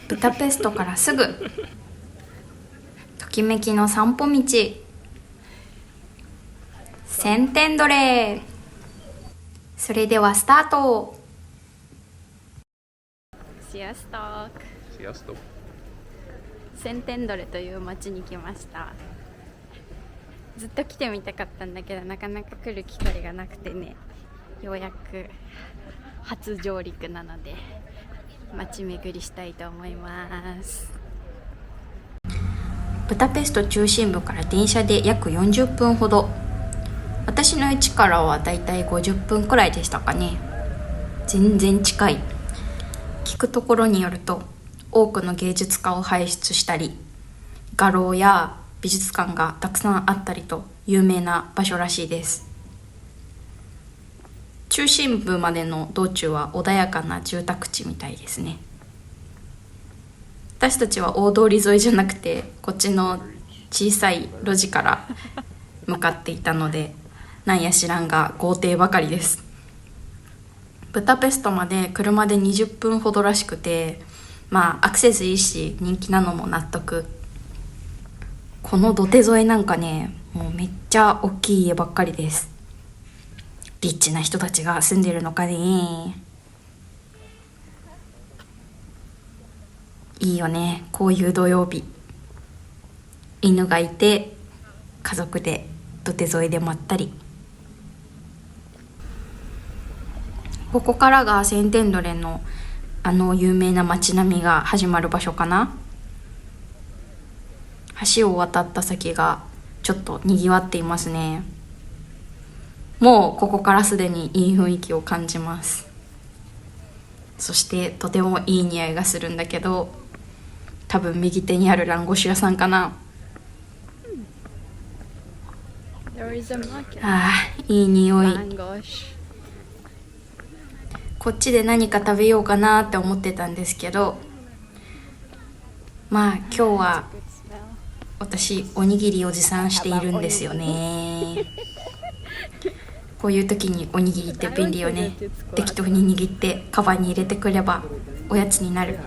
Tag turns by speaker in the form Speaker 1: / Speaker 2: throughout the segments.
Speaker 1: ブダペストからすぐ、ときめきの散歩道、センテンドレ。それではスタート。
Speaker 2: シアストークセンテンドレという町に来ました。ずっと来てみたかったんだけど、なかなか来る機会がなくてね、ようやく初上陸なので街巡りしたいと思います。
Speaker 1: ブダペスト中心部から電車で約40分ほど。私の家からはだいたい50分くらいでしたかね。全然近い。聞くところによると、多くの芸術家を輩出したり、画廊や美術館がたくさんあったりと有名な場所らしいです。中心部までの道中は穏やかな住宅地みたいですね。私たちは大通り沿いじゃなくて、こっちの小さい路地から向かっていたので、なんや知らんが豪邸ばかりです。ブダペストまで車で20分ほどらしくて、まあアクセスいいし人気なのも納得。この土手沿いなんかね、もうめっちゃ大きい家ばっかりです。リッチな人たちが住んでるのかね。いいよね、こういう土曜日。犬がいて家族で土手沿いでまったり。ここからがセンテンドレの有名な街並みが始まる場所かな。橋を渡った先がちょっとにぎわっていますね。もうここからすでにいい雰囲気を感じます。そしてとてもいい匂いがするんだけど、多分右手にあるランゴシュ屋さんかな。あー、いい匂い。こっちで何か食べようかなって思ってたんですけど、まあ今日は私おにぎりを持参しているんですよね。こういう時におにぎりって便利よね。適当に握ってカバンに入れてくればおやつになる。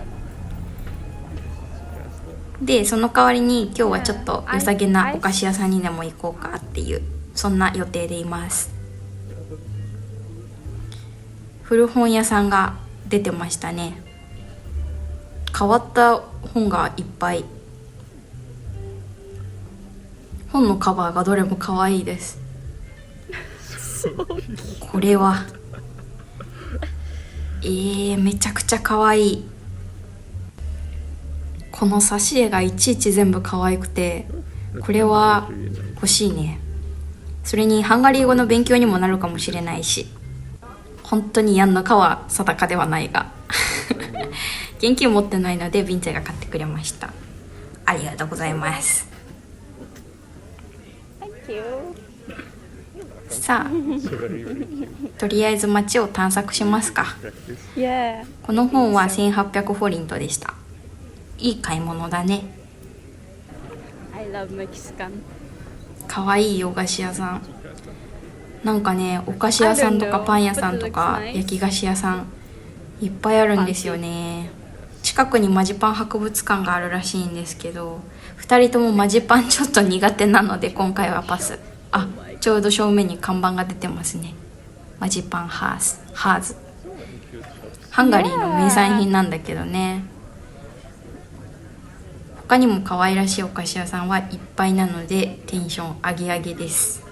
Speaker 1: でその代わりに今日はちょっと良さげなお菓子屋さんにでも行こうかっていう、そんな予定でいます。古本屋さんが出てましたね。変わった本がいっぱい。本のカバーがどれも可愛いです。これはめちゃくちゃ可愛い。この挿絵がいちいち全部可愛くて、これは欲しいね。それにハンガリー語の勉強にもなるかもしれないし、本当にやんのかは定かではないが現金持ってないのでヴィンチェが買ってくれました。ありがとうございます。さあとりあえず街を探索しますか。この本は1800フォリントでした。いい買い物だね。かわいい洋菓子屋さん。なんかね、お菓子屋さんとかパン屋さんとか焼き菓子屋さんいっぱいあるんですよね。近くにマジパン博物館があるらしいんですけど、2人ともマジパンちょっと苦手なので今回はパス。あ、ちょうど正面に看板が出てますね。マジパンハーズ。ハンガリーの名産品なんだけどね。他にも可愛らしいお菓子屋さんはいっぱいなのでテンション上げ上げです。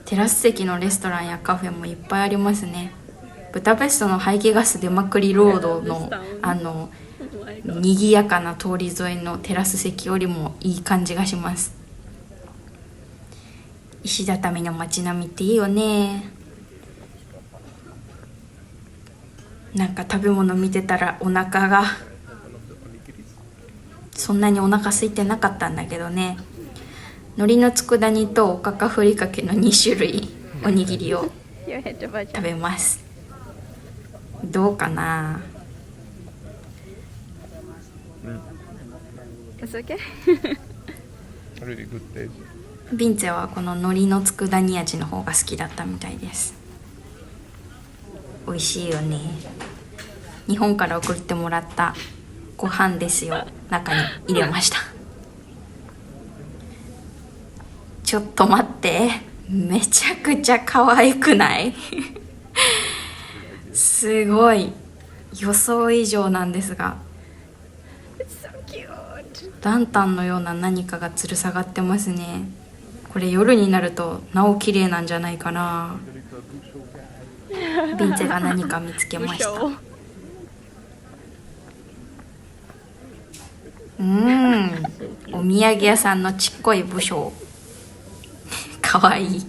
Speaker 1: テラス席のレストランやカフェもいっぱいありますね。ブダペストの排気ガス出まくりロードの賑やかな通り沿いのテラス席よりもいい感じがします。石畳の街並みっていいよね。なんか食べ物見てたらお腹が、そんなにお腹空いてなかったんだけどね。海苔の佃煮とおかかふりかけの2種類おにぎりを食べます。どうかな。ヴィンツェはこの海苔の佃煮味の方が好きだったみたいです。美味しいよね。日本から送ってもらったご飯ですよ、中に入れました。ちょっと待って、めちゃくちゃ可愛くないすごい予想以上なんですが、ランタンのような何かが吊る下がってますね。これ夜になるとなお綺麗なんじゃないかな。ビンツェが何か見つけました。お土産屋さんのちっこい武将かわいい。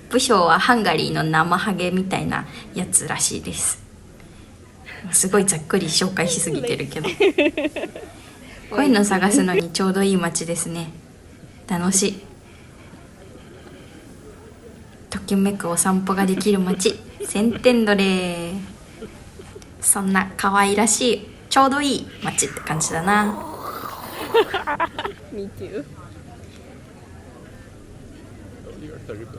Speaker 1: 武将はハンガリーの生ハゲみたいなやつらしいです。すごいざっくり紹介しすぎてるけどこういうの探すのにちょうどいい街ですね。楽しい。ときめくお散歩ができる街、センテンドレ。そんな可愛らしいちょうどいい街って感じだな
Speaker 2: Me too.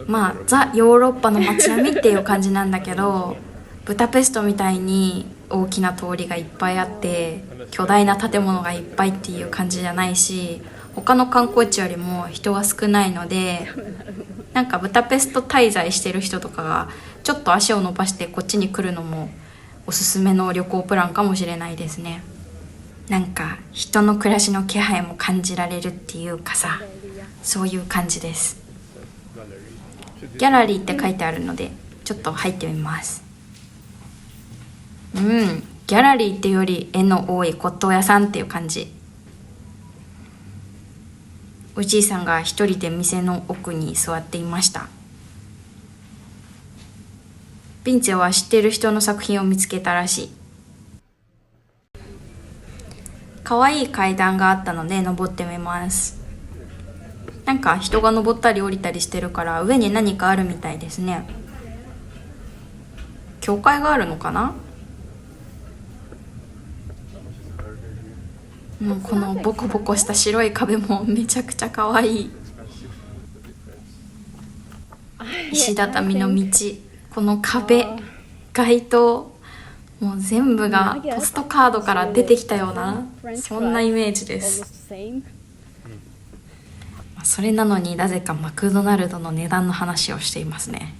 Speaker 1: まあザ・ヨーロッパの街並みっていう感じなんだけど、ブダペストみたいに大きな通りがいっぱいあって巨大な建物がいっぱいっていう感じじゃないし、他の観光地よりも人は少ないので、なんかブダペスト滞在してる人とかがちょっと足を伸ばしてこっちに来るのもおすすめの旅行プランかもしれないですね。なんか人の暮らしの気配も感じられるっていうかさ、そういう感じです。ギャラリーって書いてあるのでちょっと入ってみます。ギャラリーっていうより絵の多い骨董屋さんっていう感じ。おじいさんが一人で店の奥に座っていました。ヴィンツェは知っている人の作品を見つけたらしい。可愛い階段があったので登ってみます。なんか人が登ったり降りたりしてるから上に何かあるみたいですね。教会があるのかな。もうこのボコボコした白い壁もめちゃくちゃ可愛い。石畳の道、この壁、街灯、もう全部がポストカードから出てきたような、そんなイメージです。それなのになぜかマクドナルドの値段の話をしていますね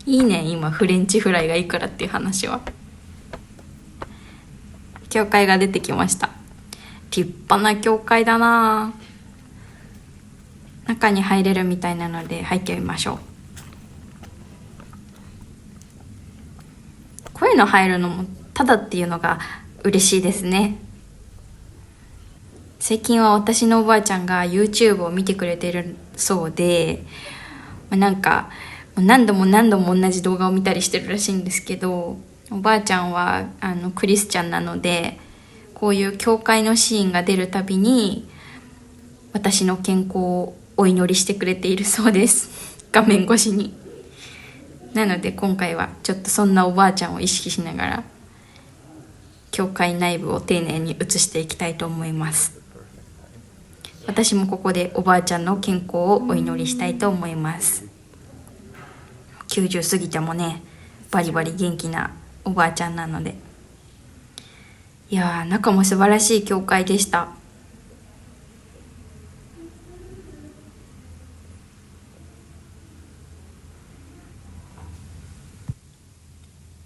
Speaker 1: いいね、今フレンチフライがいくらっていう話は。教会が出てきました。立派な教会だな。中に入れるみたいなので入ってみましょう。こういうの入るのもただっていうのが嬉しいですね。最近は私のおばあちゃんが YouTube を見てくれてるそうで、なんか何度も何度も同じ動画を見たりしてるらしいんですけど、おばあちゃんはクリスチャンなので、こういう教会のシーンが出るたびに私の健康をお祈りしてくれているそうです画面越しに。なので今回はちょっとそんなおばあちゃんを意識しながら教会内部を丁寧に映していきたいと思います。私もここでおばあちゃんの健康をお祈りしたいと思います。90過ぎてもね、バリバリ元気なおばあちゃんなので。いやー、中も素晴らしい教会でした。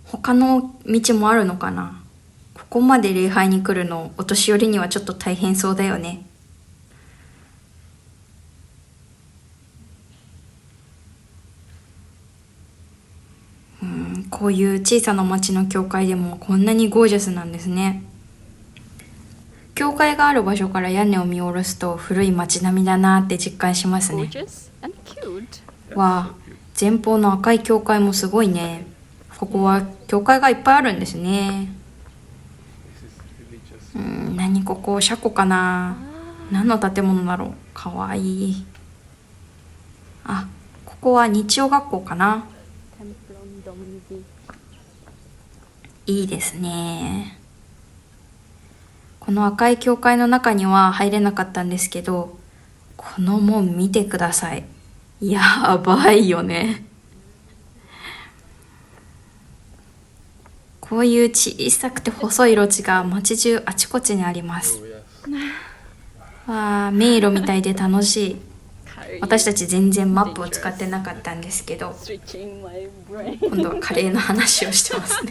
Speaker 1: 他の道もあるのかな。ここまで礼拝に来るのお年寄りにはちょっと大変そうだよね。こういう小さな町の教会でもこんなにゴージャスなんですね。教会がある場所から屋根を見下ろすと古い町並みだなって実感しますね。わあ、前方の赤い教会もすごいね。ここは教会がいっぱいあるんですね。何ここ、車庫かな。何の建物だろう。かわいい。あ、ここは日曜学校かな。いいですね。この赤い教会の中には入れなかったんですけど、この門見てください。やばいよね。こういう小さくて細い路地が街中あちこちにあります。わあ、迷路みたいで楽しい。私たち全然マップを使ってなかったんですけど、今度はカレーの話をしてますね。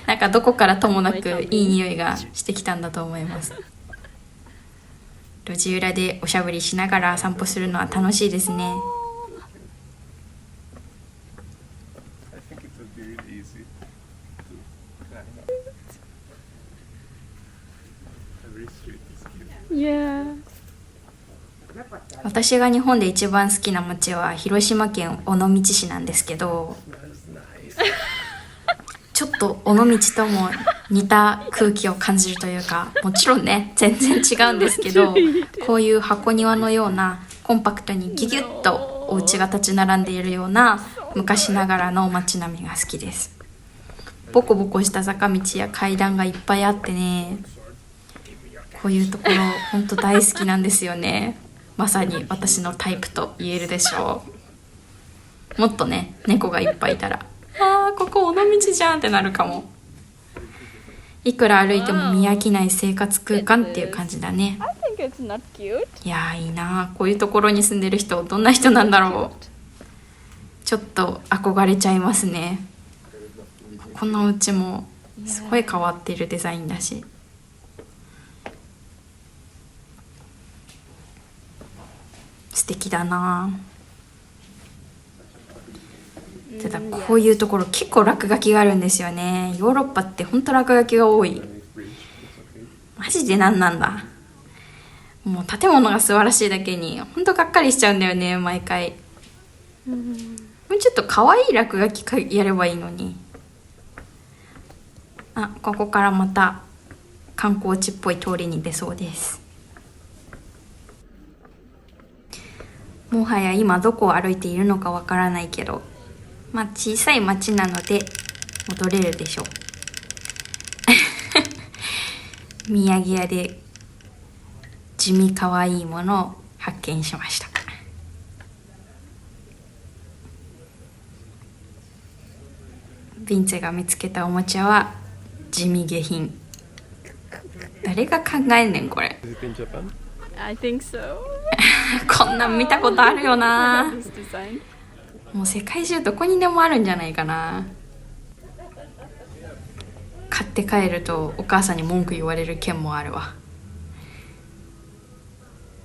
Speaker 1: なんかどこからともなくいい匂いがしてきたんだと思います。路地裏でおしゃべりしながら散歩するのは楽しいですね。私が日本で一番好きな街は広島県尾道市なんですけど、ちょっと尾道とも似た空気を感じるというか、もちろんね全然違うんですけど、こういう箱庭のようなコンパクトにギュギュッとお家が立ち並んでいるような昔ながらの街並みが好きです。ボコボコした坂道や階段がいっぱいあってね、こういうところ本当大好きなんですよね。まさに私のタイプと言えるでしょう。もっとね猫がいっぱいいたら、あーここ尾道じゃんってなるかも。いくら歩いても見飽きない生活空間っていう感じだね。いやーいいな、こういうところに住んでる人どんな人なんだろう。ちょっと憧れちゃいますね。このお家もすごい変わっているデザインだし、素敵だな。ただこういうところ結構落書きがあるんですよね。ヨーロッパってほんと落書きが多い。マジで何なんだ。もう建物が素晴らしいだけにほんとがっかりしちゃうんだよね、毎回。もうちょっと可愛い落書きやればいいのに。あ、ここからまた観光地っぽい通りに出そうです。もはや今どこを歩いているのかわからないけど、まあ小さい町なので戻れるでしょう。土産屋で地味可愛いものを発見しました。ヴィンツェが見つけたおもちゃは地味下品。誰が考えんねんこれ。
Speaker 2: I think so.
Speaker 1: こんなん見たことあるよな。もう世界中どこにでもあるんじゃないかな。買って帰るとお母さんに文句言われる件もあるわ。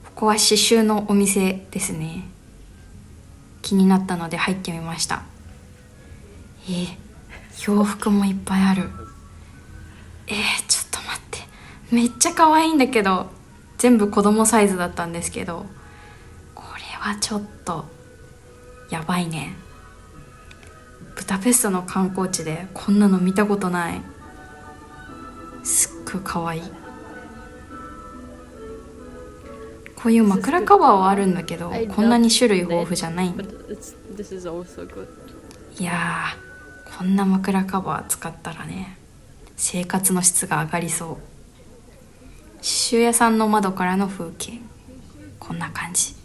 Speaker 1: ここは刺繍のお店ですね。気になったので入ってみました。洋服もいっぱいある。ちょっと待って、めっちゃ可愛いんだけど、全部子供サイズだったんですけど、これはちょっとやばいね。ブダペストの観光地でこんなの見たことない。すっごい可愛い。こういう枕カバーはあるんだけど、こんなに種類豊富じゃない。いやー、こんな枕カバー使ったらね、生活の質が上がりそう。刺繍屋さんの窓からの風景、こんな感じ。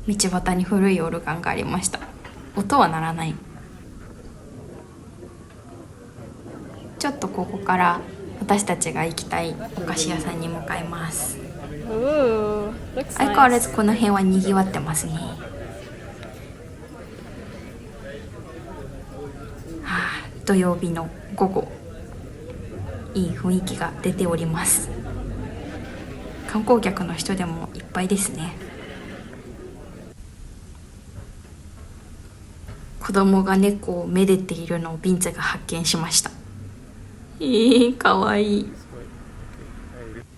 Speaker 1: 道端に古いオルガンがありました。音は鳴らない。ちょっとここから私たちが行きたいお菓子屋さんに向かいます。相変わらずこの辺はにぎわってますね。土曜日の午後、いい雰囲気が出ております。観光客の人でもいっぱいですね。子供が猫をめでているのをヴィンツェが発見しました。かわいい。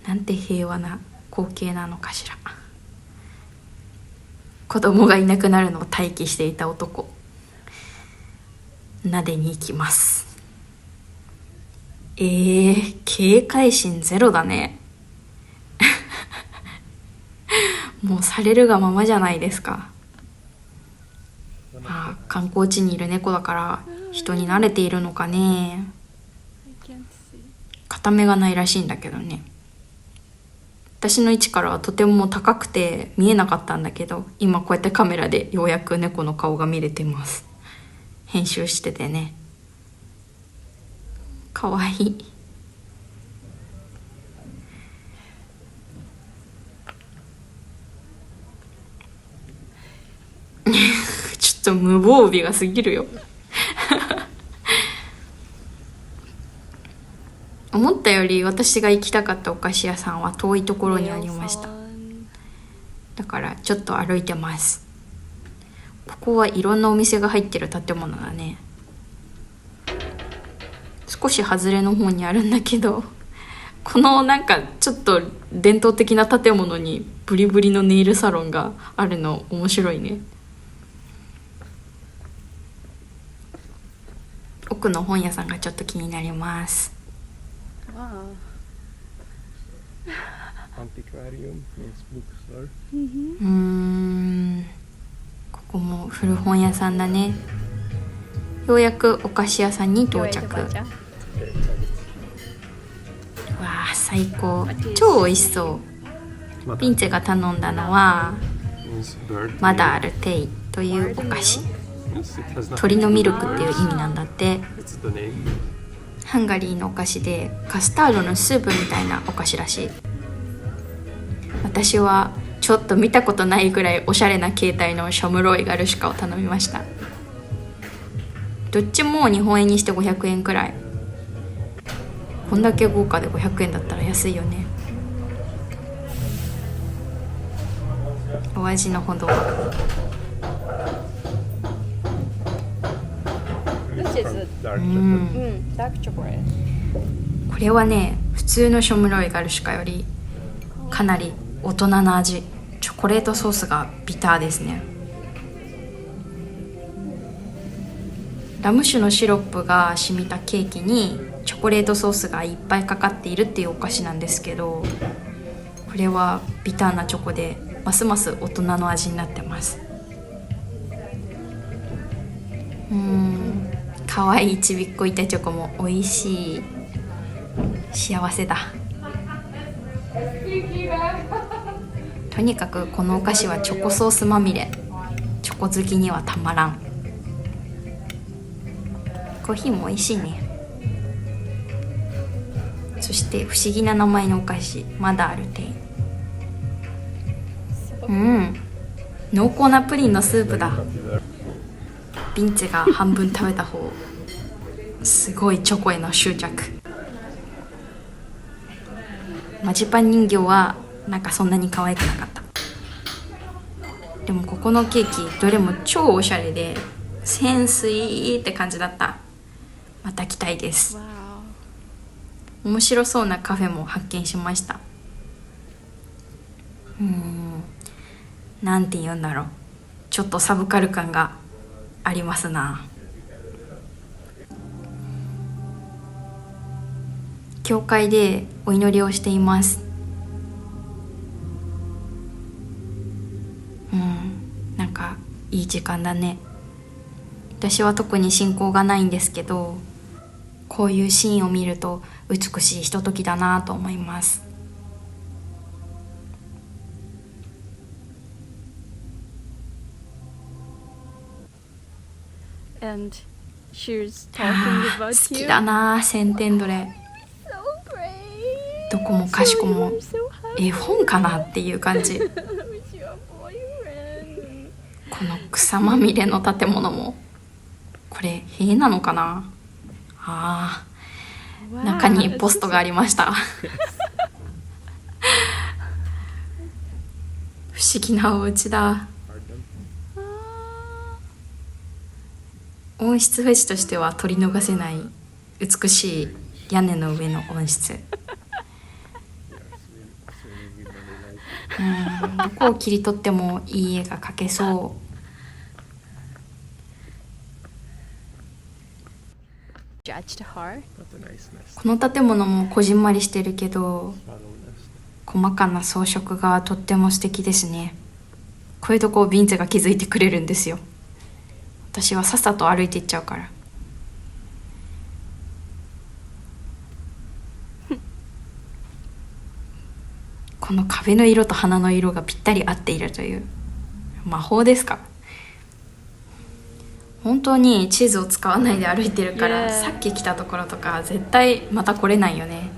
Speaker 1: なんて平和な光景なのかしら。子供がいなくなるのを待機していた男、撫でに行きます。警戒心ゼロだね。もうされるがままじゃないですか。まあ観光地にいる猫だから人に慣れているのかね。片目がないらしいんだけどね。私の位置からはとても高くて見えなかったんだけど、今こうやってカメラでようやく猫の顔が見れてます。編集しててね、かわいい。ちょっと無防備が過ぎるよ。思ったより私が行きたかったお菓子屋さんは遠いところにありました。だからちょっと歩いてます。ここはいろんなお店が入ってる建物だね。少し外れの方にあるんだけど、このなんかちょっと伝統的な建物にブリブリのネイルサロンがあるの面白いね。奥の本屋さんがちょっと気になります。ここも古本屋さんだね。ようやくお菓子屋さんに到着。わあ最高、超美味しそう。ピンチェが頼んだのはマダールテイというお菓子。鳥のミルクっていう意味なんだって。ハンガリーのお菓子でカスタードのスープみたいなお菓子らしい。私はちょっと見たことないぐらいおしゃれな形態のショムロイガルシュカを頼みました。どっちも日本円にして500円くらい。こんだけ豪華で500円だったら安いよね。お味のほどはこれはね、普通のショムロイガルシュカよりかなり大人な味。チョコレートソースがビターですね。ラム酒のシロップが染みたケーキにチョコレートソースがいっぱいかかっているっていうお菓子なんですけど、これはビターなチョコでますます大人の味になってます。かわいいちびっこ板チョコも美味しい。幸せだ。とにかくこのお菓子はチョコソースまみれ。チョコ好きにはたまらん。コーヒーも美味しいね。そして不思議な名前のお菓子、マダールテイ。濃厚なプリンのスープだ。ビンチェが半分食べた方、すごいチョコへの執着。マジパン人形はなんかそんなに可愛くなかった。でもここのケーキどれも超おしゃれでセンスいいって感じだった。また来たいです。面白そうなカフェも発見しました。なんて言うんだろう、ちょっとサブカル感がありますな。教会でお祈りをしています。なんかいい時間だね。私は特に信仰がないんですけど、こういうシーンを見ると美しいひとときだなと思います。
Speaker 2: And she's talking about
Speaker 1: 好きだな、センテンドレ。どこもかしこも絵本かなっていう感じ。この草まみれの建物もこれ塀なのかな。中にポストがありました。不思議なお家だ。温室フェチとしては取り逃せない美しい屋根の上の温室。どこを切り取ってもいい絵が描けそう。この建物もこじんまりしてるけど細かな装飾がとっても素敵ですね。こういうとこをビンツェが気づいてくれるんですよ。私はさっさと歩いていっちゃうから。この壁の色と花の色がぴったり合っているという魔法ですか。本当に地図を使わないで歩いてるから、
Speaker 2: Yeah.
Speaker 1: さっき来たところとか絶対また来れないよね。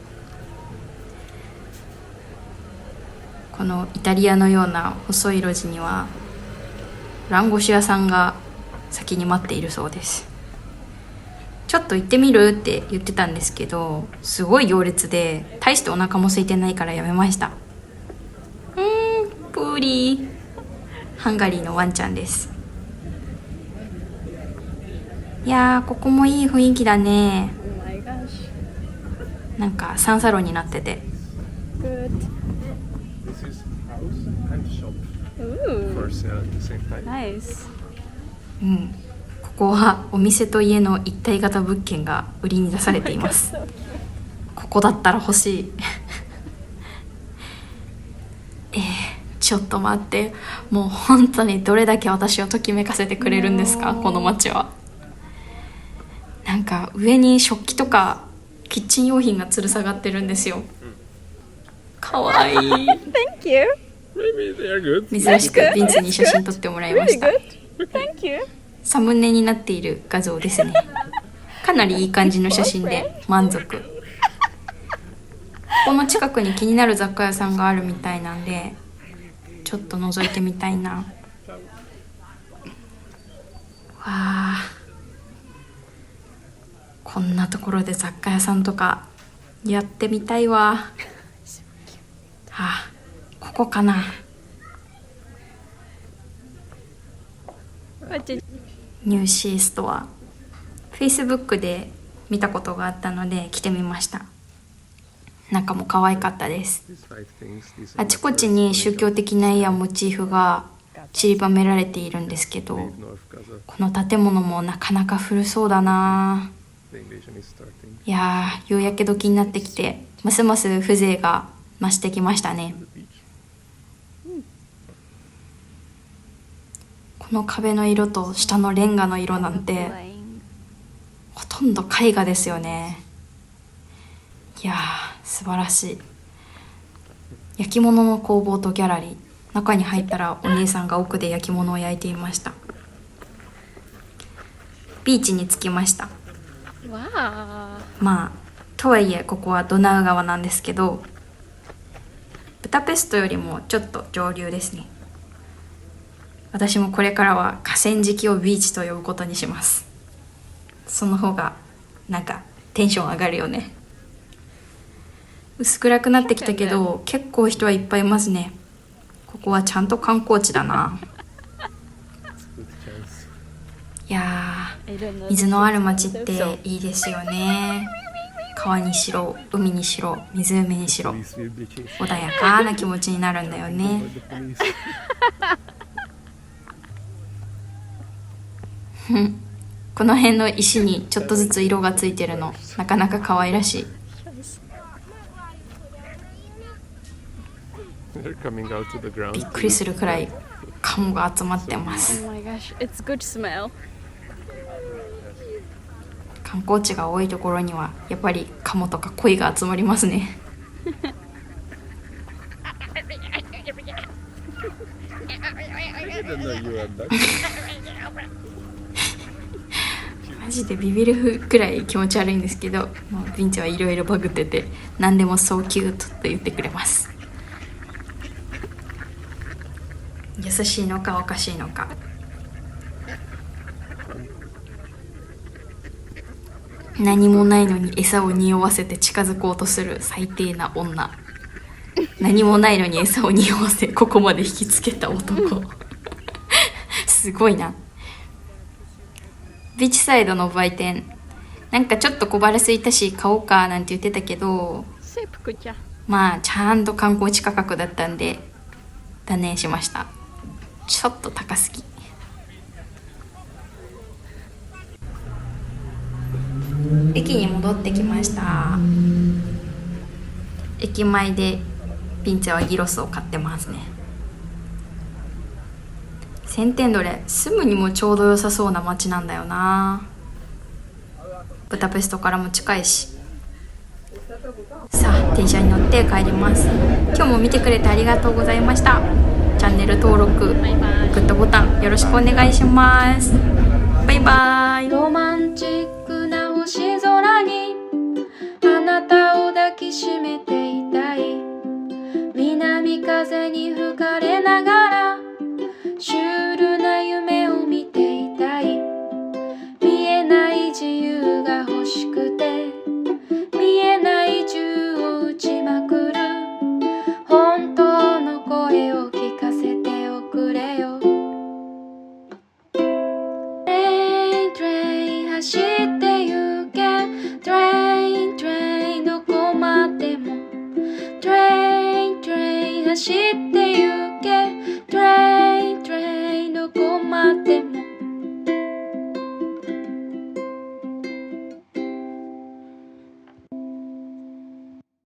Speaker 1: このイタリアのような細い路地にはランゴシ屋さんが先に待っているそうです。ちょっと行ってみるって言ってたんですけど、すごい行列で大してお腹も空いてないからやめました。プーリー、ハンガリーのワンちゃんです。いやー、ここもいい雰囲気だね。
Speaker 2: Oh my gosh.
Speaker 1: なんかサンサロンになってて。
Speaker 2: Good.
Speaker 3: This is house and shop
Speaker 2: Ooh.
Speaker 3: for sale at the same time.
Speaker 2: Nice.
Speaker 1: ここはお店と家の一体型物件が売りに出されています。ここだったら欲しい。ちょっと待って、もう本当にどれだけ私をときめかせてくれるんですか、この街は。なんか上に食器とかキッチン用品が吊る下がってるんですよ。かわいい。
Speaker 2: Thank you.
Speaker 3: Maybe they are good.
Speaker 1: 珍しくヴィンツに写真撮ってもらいま
Speaker 2: Really
Speaker 1: した。
Speaker 2: good. Thank you.
Speaker 1: サムネになっている画像ですね。かなりいい感じの写真で満足。ここの近くに気になる雑貨屋さんがあるみたいなんで、ちょっと覗いてみたいな。わあ、こんなところで雑貨屋さんとかやってみたいわ。あ、ここかな。ニューシーストア、 Facebook で見たことがあったので来てみました。中も可愛かったです。
Speaker 3: These 5 things, these
Speaker 1: あ
Speaker 3: are
Speaker 1: ちこちに宗教的な絵やモチーフが散りばめられているんですけど、
Speaker 3: North Gaza.
Speaker 1: この建物もなかなか古そうだな。
Speaker 3: The invasion is starting.
Speaker 1: いやー、夕焼け時になってきてますます風情が増してきましたね。
Speaker 3: The beach.
Speaker 1: この壁の色と下のレンガの色なんてほとんど絵画ですよね。いやー、素晴らしい。焼き物の工房とギャラリー、中に入ったらお姉さんが奥で焼き物を焼いていました。ビーチに着きました。
Speaker 2: Wow.
Speaker 1: まあとはいえここはドナウ川なんですけど、ブダペストよりもちょっと上流ですね。私もこれからは河川敷をビーチと呼ぶことにします。その方がなんかテンション上がるよね。薄暗くなってきたけど結構人はいっぱいいますね。ここはちゃんと観光地だな。
Speaker 3: Good chance.
Speaker 1: いや
Speaker 2: I don't know.
Speaker 1: ー、水のある街っていいですよね。川にしろ海にしろ湖にしろ
Speaker 3: Police will be chasing
Speaker 1: 穏やかな気持ちになるんだよね。
Speaker 3: the police.
Speaker 1: この辺の石にちょっとずつ色がついてるのなかなか可愛らしい。
Speaker 3: They're coming out to the ground.
Speaker 1: びっくりするくらいカモが集まってま
Speaker 2: Oh
Speaker 1: す。
Speaker 2: my gosh, it's good smell.
Speaker 1: 観光地が多いところにはやっぱりカモとかコイが集まりますね。
Speaker 3: I didn't know you had that.
Speaker 1: マジでビビるくらい気持ち悪いんですけど、もうヴィンチはいろいろバグってて何でもそうキュートと言ってくれます。優しいのかおかしいのか。何もないのに餌を匂わせて近づこうとする最低な女。何もないのに餌を匂わせここまで引きつけた男。すごいな。ビーチサイドの売店、なんかちょっと小腹空いたし買おうかなんて言ってたけど、
Speaker 2: Sepkucha.
Speaker 1: まあちゃんと観光地価格だったんで断念しました。ちょっと高すぎ。駅に戻ってきました。駅前でピンチャはギロスを買ってますね。センテンドレ、住むにもちょうど良さそうな街なんだよな。ブダペストからも近いし。さあ電車に乗って帰ります。今日も見てくれてありがとうございました。チャンネル登録、グッドボタンよろしくお願いします。バイバイ。
Speaker 2: ロマンチックな星空にあなたを抱きしめていたい。南風に吹かれながらシュールな夢を見ていたい。見えない自由が欲しくて見えない銃を撃ちまくる。本当の声を聞かせておくれよ。トレイントレイン走って行け。トレイントレインどこまでも。トレイントレイン走って行け。